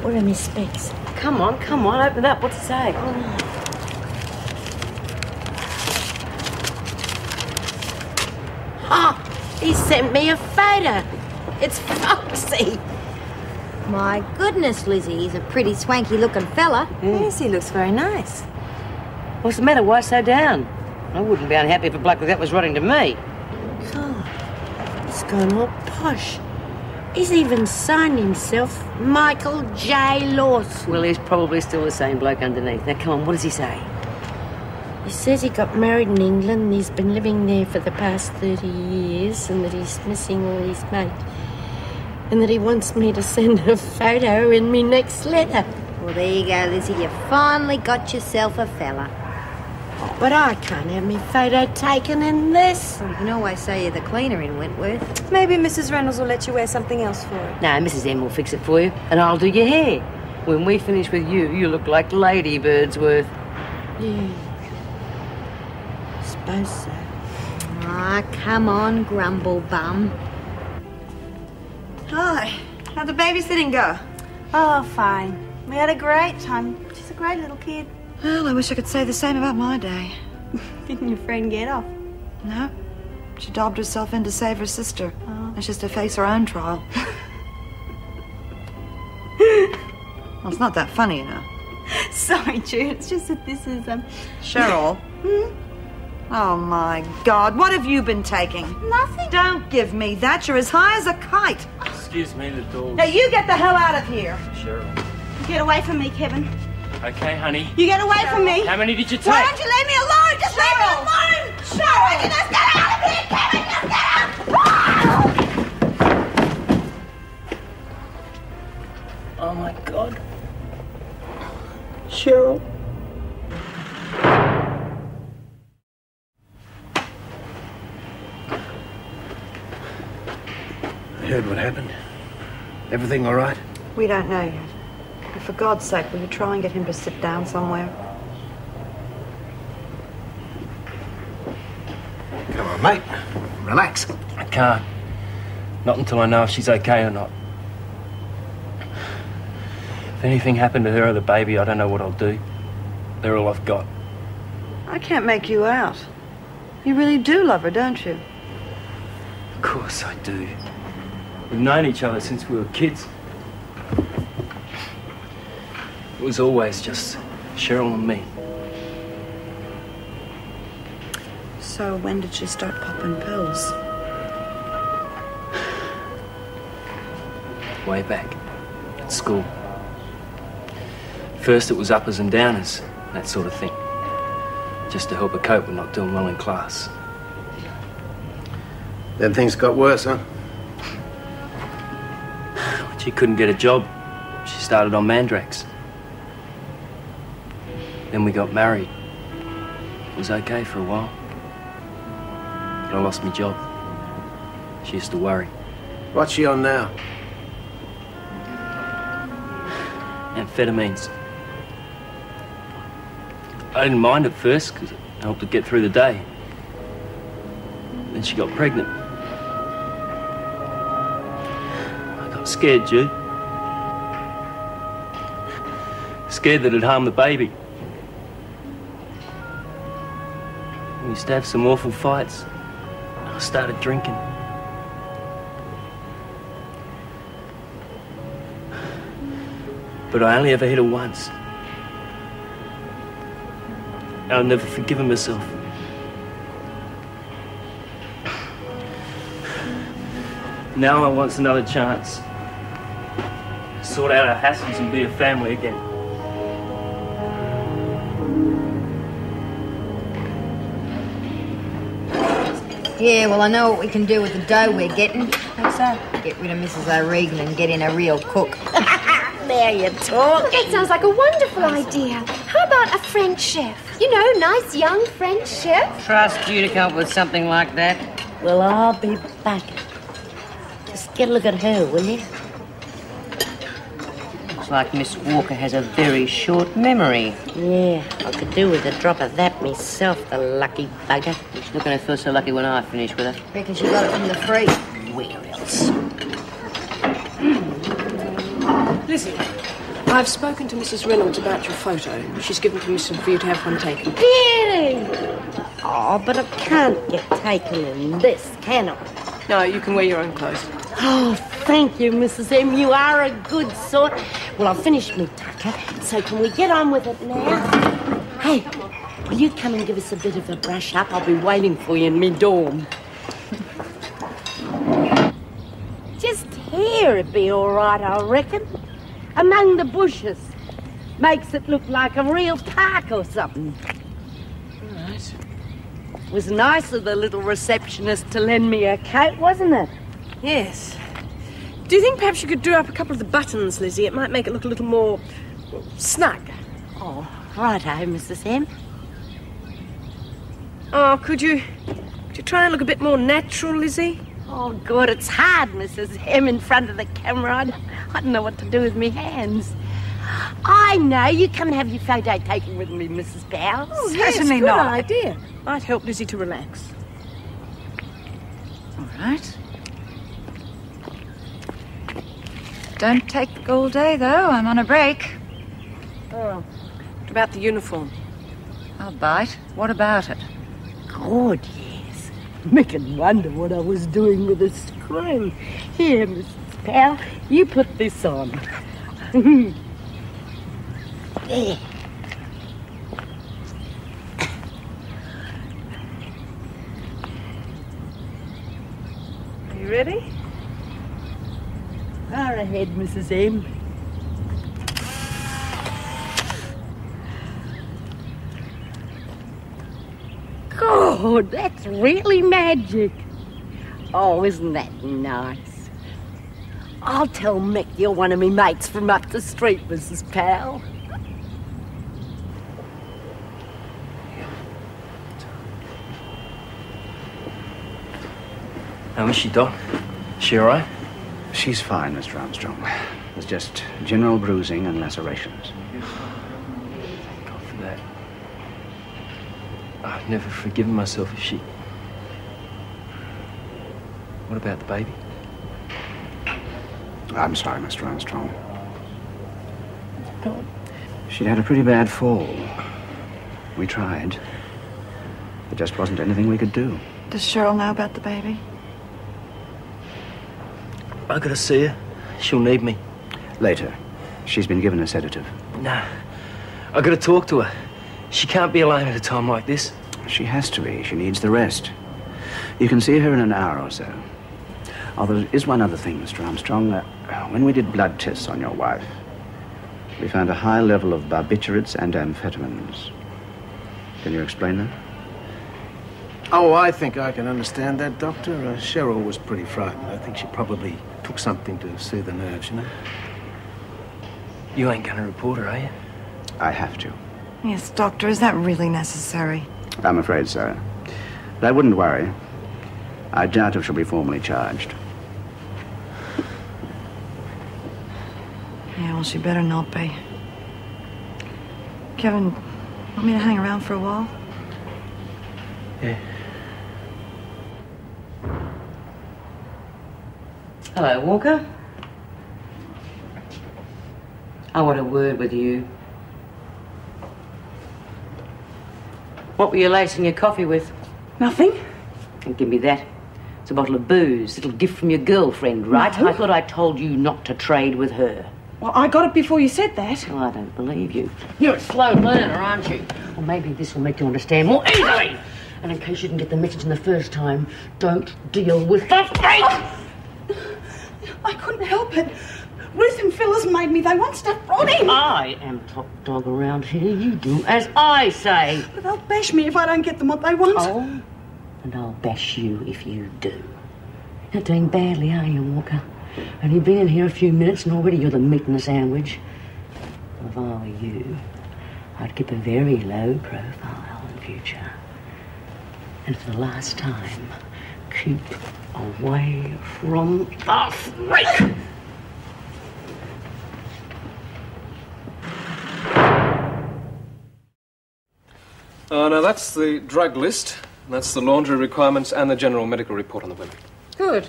Where are my specs? Come on, open it up. What's it say? Oh, he sent me a photo. It's Foxy. My goodness, Lizzie, he's a pretty swanky-looking fella. Yes, he looks very nice. What's the matter? Why so down? I wouldn't be unhappy if a bloke like that was writing to me. God, he's gone all posh. He's even signed himself Michael J. Lawson. Well, he's probably still the same bloke underneath. Now, come on, what does he say? He says he got married in England and he's been living there for the past 30 years and that he's missing all his mates. And that he wants me to send a photo in me next letter. Well, there you go, Lizzie. You finally got yourself a fella. But I can't have me photo taken in this. Well, you can always say you're the cleaner in Wentworth. Maybe Mrs. Reynolds will let you wear something else for it. No, Mrs. M will fix it for you, and I'll do your hair. When we finish with you, you look like Lady Birdsworth. Yeah. Suppose so. Ah, come on, grumble bum. Hi. How'd the babysitting go? Oh, fine. We had a great time. She's a great little kid. Well, I wish I could say the same about my day. Didn't your friend get off? No. She dobbed herself in to save her sister. Oh. And she's to face her own trial. Well, it's not that funny, you know. Sorry, Jude. It's just that this is, Cheryl. Oh, my God. What have you been taking? Nothing. Don't give me that. You're as high as a kite. Excuse me, the doors. Now, you get the hell out of here. Cheryl. You get away from me, Kevin. Okay, honey. You get away from me. How many did you take? Why don't you leave me alone? Just leave me alone! Cheryl! Just get out of here, Kevin! Just get out! Oh, my God. Cheryl. I heard what happened. Everything all right? We don't know yet. But for God's sake, will you try and get him to sit down somewhere? Come on, mate. Relax. I can't. Not until I know if she's okay or not. If anything happened to her or the baby, I don't know what I'll do. They're all I've got. I can't make you out. You really do love her, don't you? Of course I do. We've known each other since we were kids. It was always just Cheryl and me. So when did she start popping pills? Way back at school. First it was uppers and downers, that sort of thing. Just to help her cope with not doing well in class. Then things got worse, huh? When she couldn't get a job, she started on Mandrax. Then we got married. It was okay for a while. But I lost my job. She used to worry. What's she on now? Amphetamines. I didn't mind at first because it helped her get through the day. Then she got pregnant. I got scared, Jude. Scared that it'd harm the baby. We used to have some awful fights. I started drinking. But I only ever hit her once. I'll never forgiven myself. Now I want another chance. Sort out our hassles and be a family again. Yeah, well, I know what we can do with the dough we're getting. What's that? Get rid of Mrs. O'Regan and get in a real cook. There you talk. That sounds like a wonderful idea. How about a French chef? You know, nice young French chef. Trust you to come up with something like that. Well, I'll be back. Just get a look at her, will you? Looks like Miss Walker has a very short memory. Yeah, I could do with a drop of that myself, the lucky bugger. She's not going to feel so lucky when I finish with her. Reckon she got it from the free. Where else? Listen, I've spoken to Mrs. Reynolds about your photo. She's given permission for you to have one taken. Really? Oh, but it can't get taken in this, can it? No, you can wear your own clothes. Oh, thank you, Mrs. M. You are a good sort. Well, I've finished me tucker, so can we get on with it now? Hey, will you come and give us a bit of a brush up? I'll be waiting for you in me dorm. Just here it'd be all right, I reckon. Among the bushes. Makes it look like a real park or something. All right. It was nice of the little receptionist to lend me a coat, wasn't it? Yes. Do you think perhaps you could do up a couple of the buttons, Lizzie? It might make it look a little more snug. Oh, righto, Mrs. M. Oh, could you try and look a bit more natural, Lizzie? Oh, good. It's hard, Mrs. M, in front of the camera. I don't know what to do with me hands. I know. You come and have your photo taken with me, Mrs. Powell. Oh, yes, Certainly good not. idea. Might help Lizzie to relax. All right. Don't take all day, though. I'm on a break. Oh, what about the uniform? I'll bite. What about it? Good, yes. Making wonder what I was doing with a screw. Here, Mrs. Powell, you put this on. There. Are you ready? Far ahead, Mrs. M. God, that's really magic. Oh, isn't that nice? I'll tell Mick you're one of me mates from up the street, Mrs. Powell. How is she, Doc? Is she all right? She's fine, Mr. Armstrong. There's just general bruising and lacerations. Thank God for that. I've never forgiven myself if she... What about the baby? I'm sorry, Mr. Armstrong. God. She'd had a pretty bad fall. We tried. There just wasn't anything we could do. Does Cheryl know about the baby? I gotta see her. She'll need me. Later. She's been given a sedative. Nah. I gotta talk to her. She can't be alone at a time like this. She has to be. She needs the rest. You can see her in an hour or so. Oh, there is one other thing, Mr. Armstrong. When we did blood tests on your wife, we found a high level of barbiturates and amphetamines. Can you explain that? Oh, I think I can understand that, Doctor. Cheryl was pretty frightened. I think she probably took something to soothe the nerves, you know? You ain't gonna report her, are you? I have to. Yes, Doctor. Is that really necessary? I'm afraid so. But I wouldn't worry. I doubt if she'll be formally charged. Yeah, well, she better not be. Kevin, want me to hang around for a while? Yeah. Hello, Walker. I want a word with you. What were you lacing your coffee with? Nothing. Don't give me that. It's a bottle of booze. Little gift from your girlfriend, right? No. I thought I told you not to trade with her. Well, I got it before you said that. Oh, I don't believe you. You're a slow learner, aren't you? Well, maybe this will make you understand more easily. And in case you didn't get the message in the first time, don't deal with the fate! I couldn't help it. Ruth and Phyllis made me. They want stuff brought in. I am top dog around here. You do as I say. But they'll bash me if I don't get them what they want. Oh, and I'll bash you if you do. Not doing badly, are you, Walker? Only been in here a few minutes and already you're the meat in the sandwich. If I were you, I'd keep a very low profile in future. And for the last time, keep away from the freak! Now that's the drug list. That's the laundry requirements and the general medical report on the women. Good.